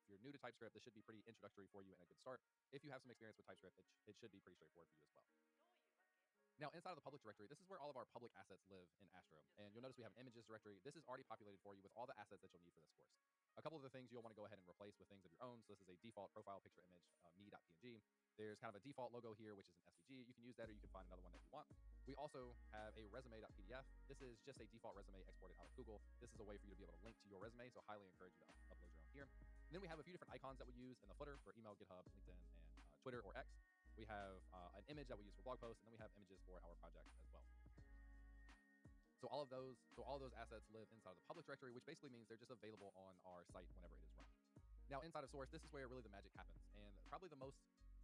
If you're new to TypeScript, this should be pretty introductory for you and a good start. If you have some experience with TypeScript, it should be pretty straightforward for you as well. Now, inside of the public directory, this is where all of our public assets live in Astro. And you'll notice we have an images directory. This is already populated for you with all the assets that you'll need for this course. A couple of the things you'll want to go ahead and replace with things of your own. So this is a default profile picture image, me.png. There's kind of a default logo here, which is an SVG. You can use that or you can find another one that you want. We also have a resume.pdf. This is just a default resume exported out of Google. This is a way for you to be able to link to your resume, so highly encourage you to upload your own here. And then we have a few different icons that we use in the footer for email, GitHub, LinkedIn, and Twitter or X. We have an image that we use for blog posts, and then we have images for our project as well. So all of those assets live inside of the public directory, which basically means they're just available on our site whenever it is run. Now, inside of source, this is where really the magic happens. And probably the most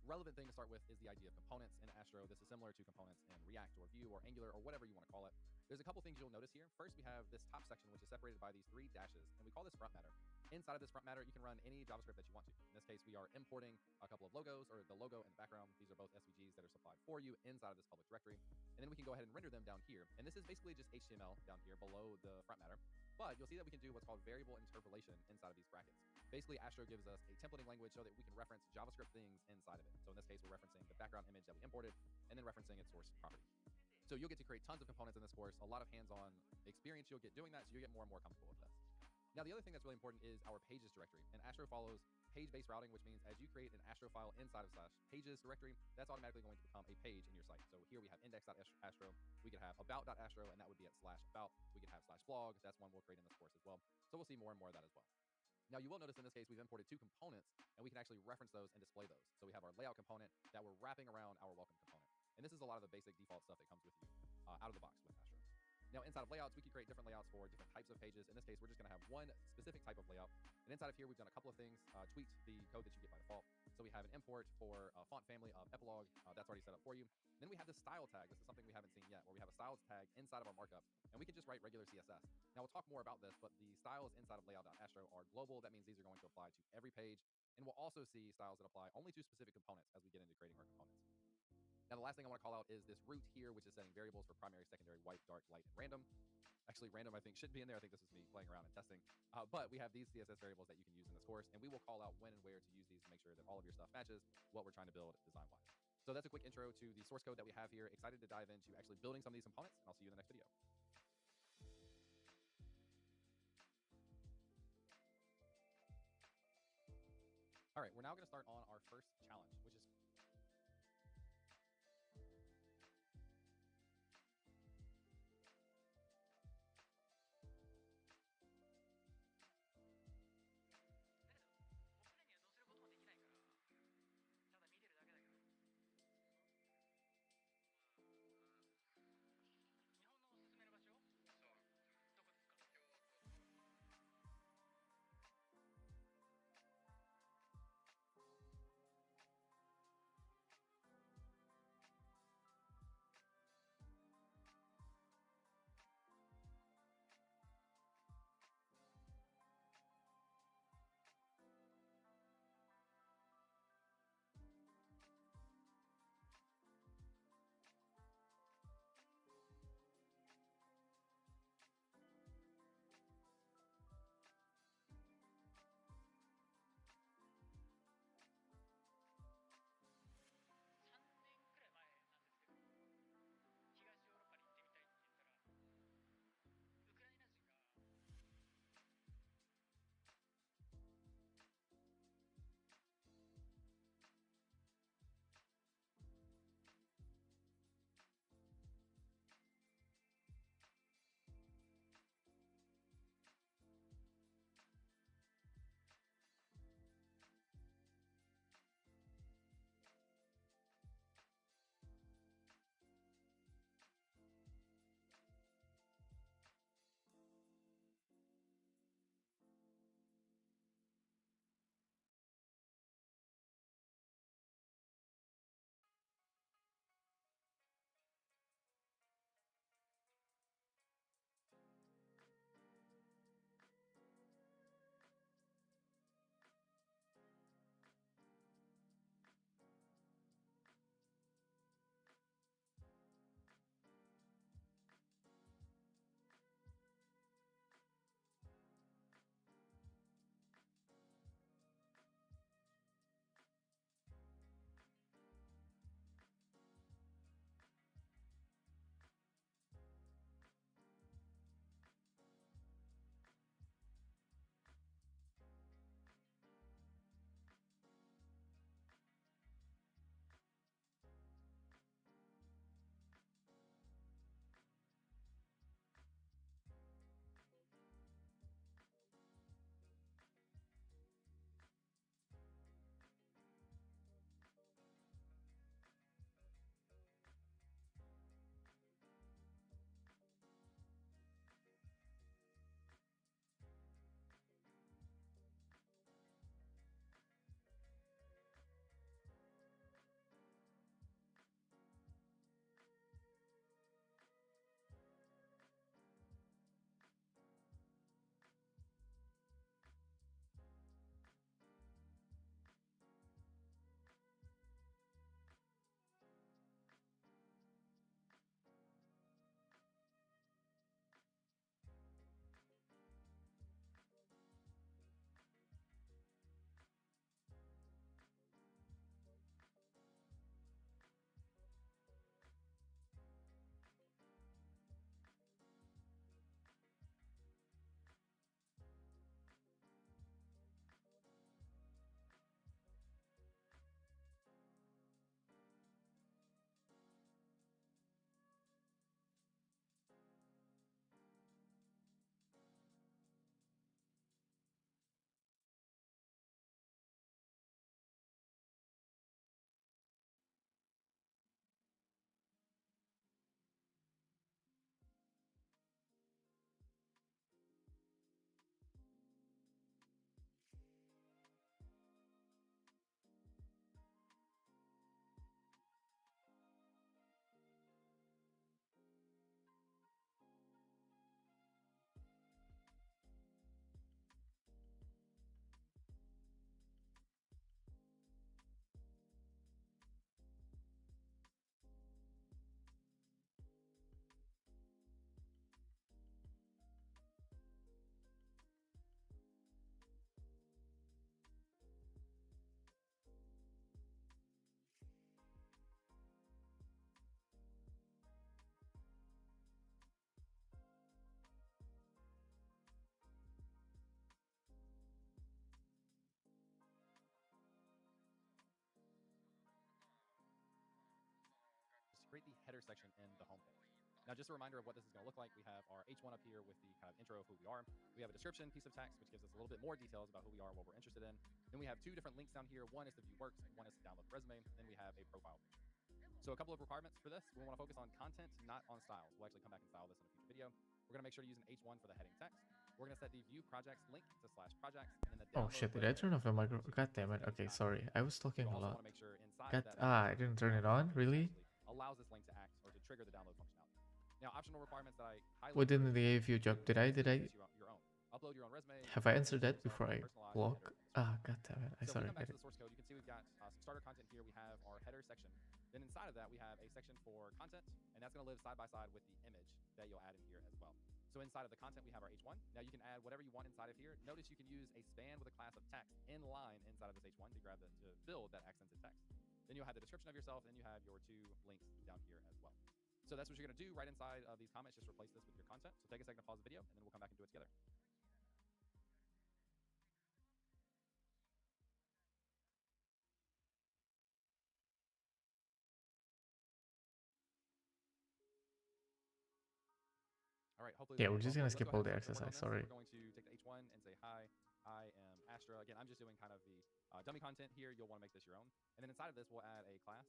relevant thing to start with is the idea of components in Astro. This is similar to components in React or Vue or Angular or whatever you want to call it. There's a couple things you'll notice here. First, we have this top section, which is separated by these 3 dashes, and we call this front matter. Inside of this front matter, you can run any JavaScript that you want to. In this case, we are importing a couple of logos, or the logo and the background. These are both SVGs that are supplied for you inside of this public directory. And then we can go ahead and render them down here. And this is basically just HTML down here below the front matter. But you'll see that we can do what's called variable interpolation inside of these brackets. Basically, Astro gives us a templating language so that we can reference JavaScript things inside of it. So in this case, we're referencing the background image that we imported and then referencing its source property. So you'll get to create tons of components in this course, a lot of hands-on experience you'll get doing that, so you'll get more and more comfortable with this. Now, the other thing that's really important is our pages directory. And Astro follows page-based routing, which means as you create an Astro file inside of /pages directory, that's automatically going to become a page in your site. So here we have index.astro. We could have about.astro, and that would be at /about. We could have /blog. That's one we'll create in this course as well. So we'll see more and more of that as well. Now, you will notice in this case, we've imported 2 components, and we can actually reference those and display those. So we have our layout component that we're wrapping around our welcome component. And this is a lot of the basic default stuff that comes with you out of the box with Astro. Now, inside of layouts, we can create different layouts for different types of pages. In this case, we're just going to have one specific type of layout. And inside of here, we've done a couple of things, tweaked the code that you get by default. So we have an import for a font family of Epilogue. That's already set up for you. Then we have the style tag. This is something we haven't seen yet, where we have a styles tag inside of our markups, and we can just write regular CSS. Now, we'll talk more about this, but the styles inside of layout.astro are global. That means these are going to apply to every page. And we'll also see styles that apply only to specific components as we get into creating our components. Now, the last thing I want to call out is this root here, which is setting variables for primary, secondary, white, dark, light, and random. Actually, random, I think, should be in there. I think this is me playing around and testing. But we have these CSS variables that you can use in this course, and we will call out when and where to use these to make sure that all of your stuff matches what we're trying to build design-wise. So that's a quick intro to the source code that we have here. Excited to dive into actually building some of these components, and I'll see you in the next video. All right, we're now going to start on our first challenge, which is section in the home page. Now, just a reminder of what this is going to look like. We have our H1 up here with the kind of intro of who we are. We have a description piece of text, which gives us a little bit more details about who we are and what we're interested in. Then we have two different links down here. One is to view works, and one is to download the resume. Then we have a profile page. So a couple of requirements for this. We want to focus on content, not on styles. We'll actually come back and style this in a future video. We're going to make sure to use an H1 for the heading text. We're going to set the view projects link to /projects, and then the Oh download shit, did I turn resume off the micro? to God damn it. use Okay, as sorry. I was talking You'll a also lot. want to make sure inside God, of that I didn't turn it on? Really? allows this link to act or to trigger the download functionality. Now, optional requirements that I highlight. What didn't they give you a job? Did I your own. Upload your own resume. have I answered that yourself before I personalized block? header and description. Ah, god damn it. I So if we sorry. come back to the source code, you can see we've got some starter content here. We have our header section. Then inside of that, we have a section for content, and that's going to live side by side with the image that you'll add in here as well. So inside of the content, we have our H1. Now you can add whatever you want inside of here. Notice you can use a span with a class of text in line inside of this H1 to build that accented text. Then you'll have the description of yourself, and you have your two links down here as well. So that's what you're going to do right inside of these comments. Just replace this with your content. So take a second to pause the video, and then we'll come back and do it together. All right, hopefully. Yeah, we're just gonna Let's skip go all ahead the and start exercise. working on this. Sorry. We're going to take the H1 and say, hi, I am Astra. Again, I'm just doing kind of the dummy content here. You'll want to make this your own. And then inside of this, we'll add a class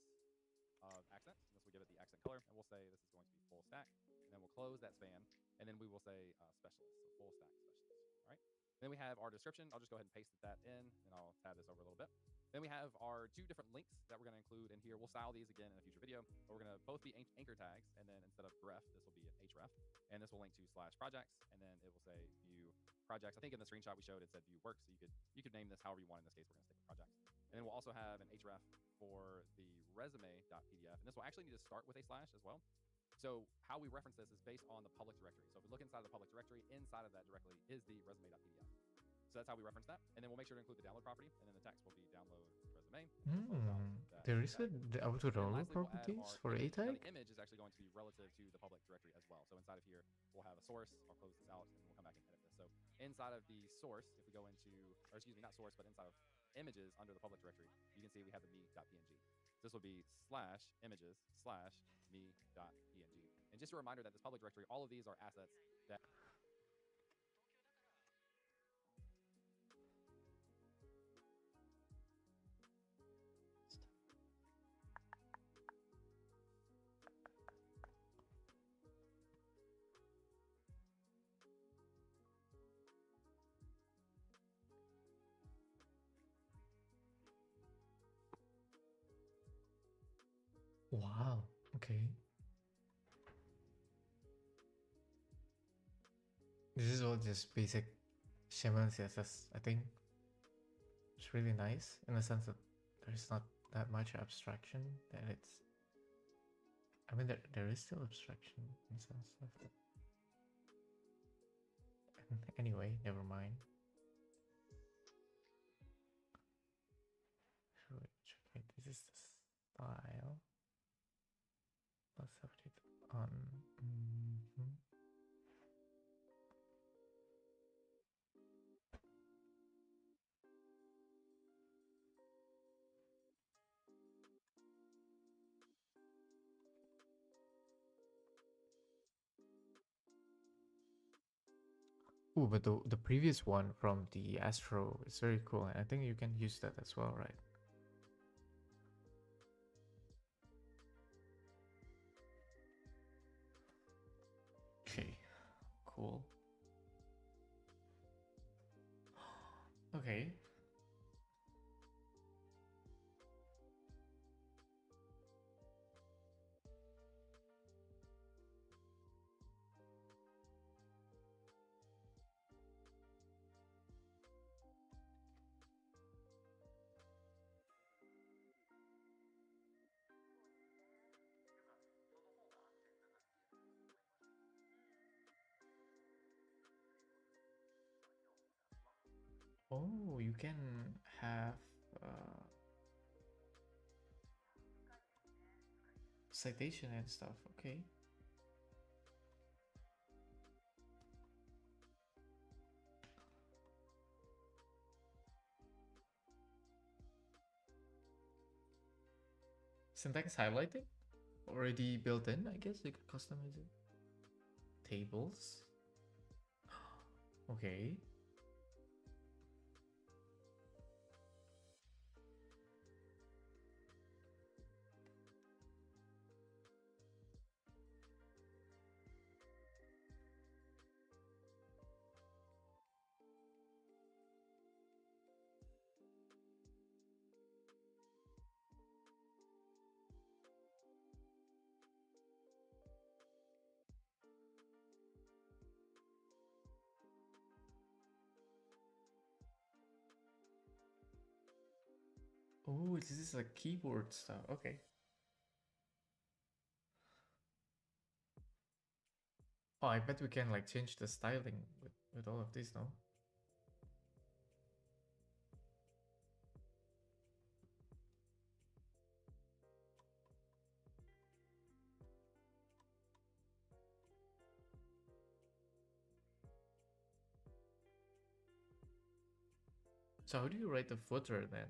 of accent. And this will give it the accent color. And we'll say this is going to be full stack. And then we'll close that span. And then we will say specialist. So full stack specialist. All right. Then we have our description. I'll just go ahead and paste that in, and I'll tab this over a little bit. Then we have our two different links that we're going to include in here. We'll style these again in a future video, but we're going to both be anchor tags, and then instead of ref, this will be an href, and this will link to /projects, and then it will say view projects. I think in the screenshot we showed it said view work, so you could name this however you want. In this case, we're going to stick with projects. And then we'll also have an href for the resume.pdf, and this will actually need to start with a slash as well. So how we reference this is based on the public directory. So if we look inside of the public directory, inside of that directly is the resume.pdf. So that's how we reference that. And then we'll make sure to include the download property, and then the text will be download resume. There is the auto download properties for A Now, tag? the image is actually going to be relative to the public directory as well. So inside of here, we'll have a source. I'll close this out, and we'll come back and edit this. So inside of the source, if we go into, or excuse me, not source, but inside of images under the public directory, you can see we have the me.png. This will be /images/me.png. And just a reminder that this public directory, all of these are assets that. Wow. Okay. This is all just basic HTML and CSS. I think it's really nice in the sense that there's not that much abstraction. That it's. I mean, there is still abstraction in some stuff. Anyway, never mind. Okay, this is the style. Let's have it on. Ooh, but the previous one from the Astro is very cool, and I think you can use that as well, right? Okay, cool. Okay. Oh, you can have citation and stuff. Okay. Syntax highlighting? already built in, I guess. You can customize it. Tables. Okay. Oh, this is like keyboard stuff. Okay. Oh, I bet we can like change the styling with all of this, no? So how do you write the footer then?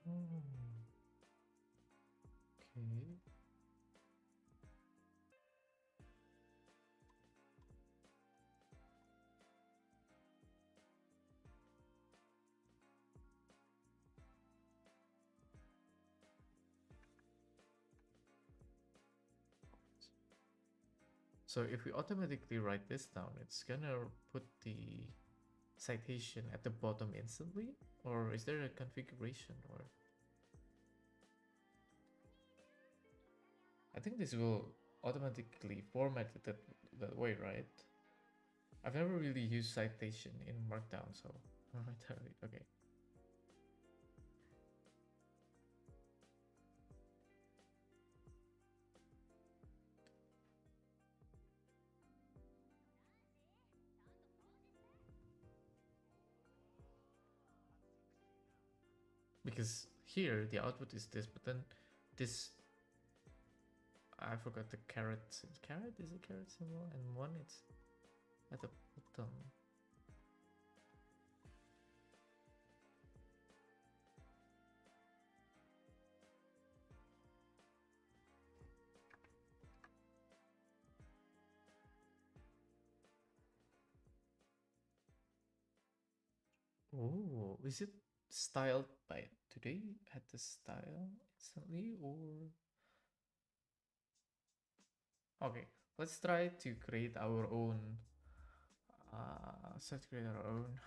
Hmm. Okay. So if we automatically write this down, it's gonna put the citation at the bottom instantly? Or is there a configuration? Or I think this will automatically format it that way, right? I've never really used citation in Markdown, so I'm not entirely okay. Because here the output is this, but then this, I forgot the caret. Caret is a caret symbol, and one it's at the bottom. Oh, is it styled by today? Had the style instantly, or okay? Let's try to create our own. Let's create our own.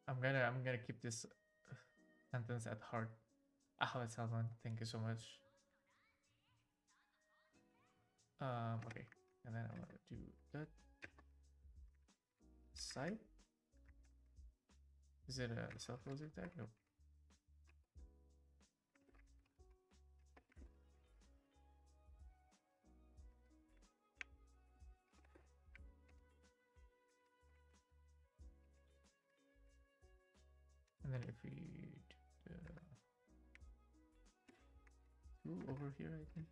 I'm gonna keep this sentence at heart. Ahmed Salman, thank you so much. Okay, and then I'm gonna do that site. Is it a self-closing tag? No. And then if we do the over here, I think.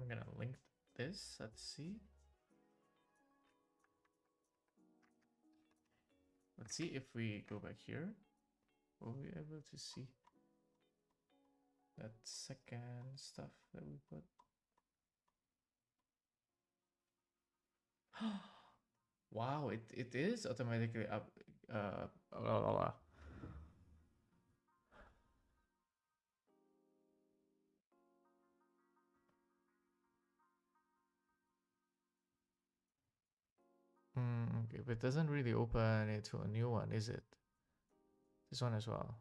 I'm gonna link this. Let's see. Let's see if we go back here. Will we be able to see that second stuff that we put? Wow, it is automatically up. Blah, blah, blah. Okay, but it doesn't really open it to a new one, is it? This one as well.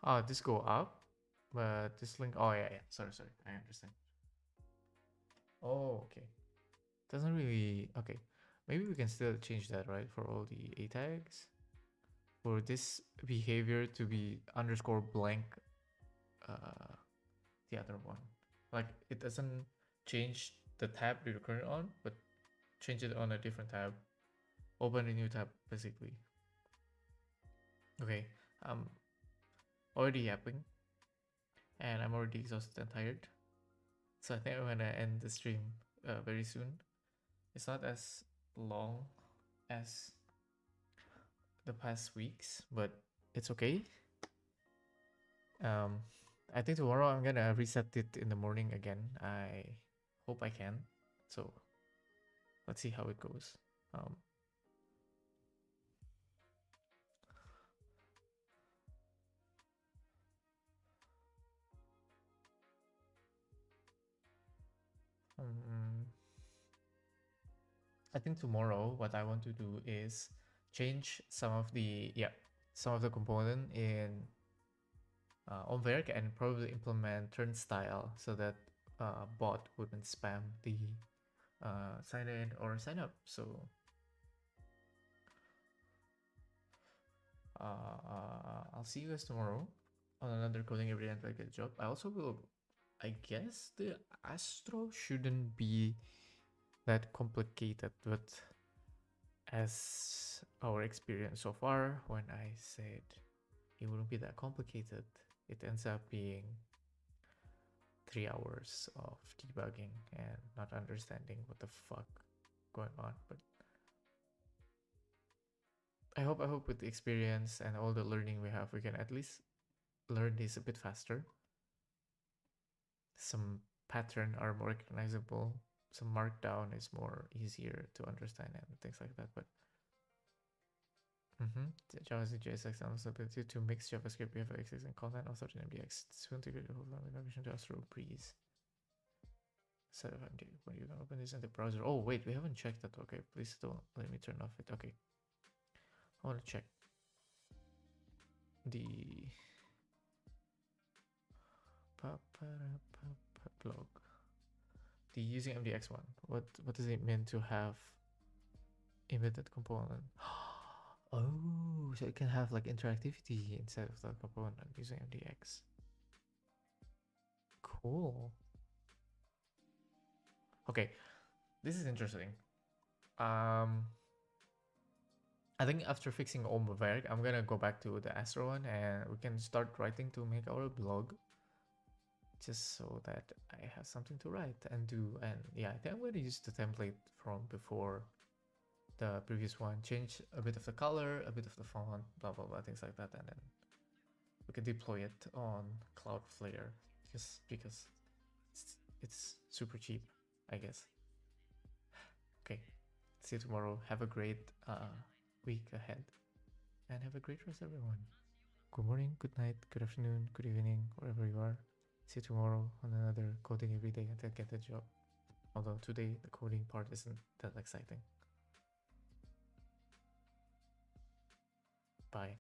Oh, this go up, but this link. Oh yeah, yeah. Sorry, I understand. Oh, okay. Doesn't really. Okay, maybe we can still change that, right, for all the A tags, for this behavior to be underscore blank. The other one, like it doesn't change the tab you're currently on, but change it on a different tab. Open a new tab, basically. Okay, already yapping, and I'm already exhausted and tired. So I think I'm gonna end the stream very soon. It's not as long as the past weeks, but it's okay. I think tomorrow I'm gonna reset it in the morning again. I hope I can. So let's see how it goes. I think tomorrow what I want to do is change some of the component in Omverk and probably implement turnstile so that bot wouldn't spam the sign in or sign up. So I'll see you guys tomorrow on another coding every day until I get a job. I also will. I guess the Astro shouldn't be that complicated, but as our experience so far, when I said it wouldn't be that complicated, it ends up being 3 hours of debugging and not understanding what the fuck going on. But I hope with the experience and all the learning we have, we can at least learn this a bit faster. Some pattern are more recognizable, some markdown is more easier to understand and things like that. But JavaScript JSX allows the ability to mix JavaScript, VFX, and content also in MDX. To integrate the whole navigation to Astro Breeze. Set of MD when you can open this in the browser. Oh wait, we haven't checked that. Okay, please don't let me turn off it. Okay, I want to check the blog. The using MDX one. What does it mean to have embedded component? Oh, so it can have like interactivity instead of the component using MDX. Cool. Okay, this is interesting. I think after fixing Omverk, I'm gonna go back to the Astro one and we can start writing to make our blog. Just so that I have something to write and do. And yeah, I think I'm going to use the template from before the previous one. Change a bit of the color, a bit of the font, blah, blah, blah, things like that. And then we can deploy it on Cloudflare just because it's super cheap, I guess. Okay, see you tomorrow. Have a great week ahead. And have a great rest, everyone. Good morning, good night, good afternoon, good evening, wherever you are. See you tomorrow on another coding every day until I get the job. Although today the coding part isn't that exciting. Bye.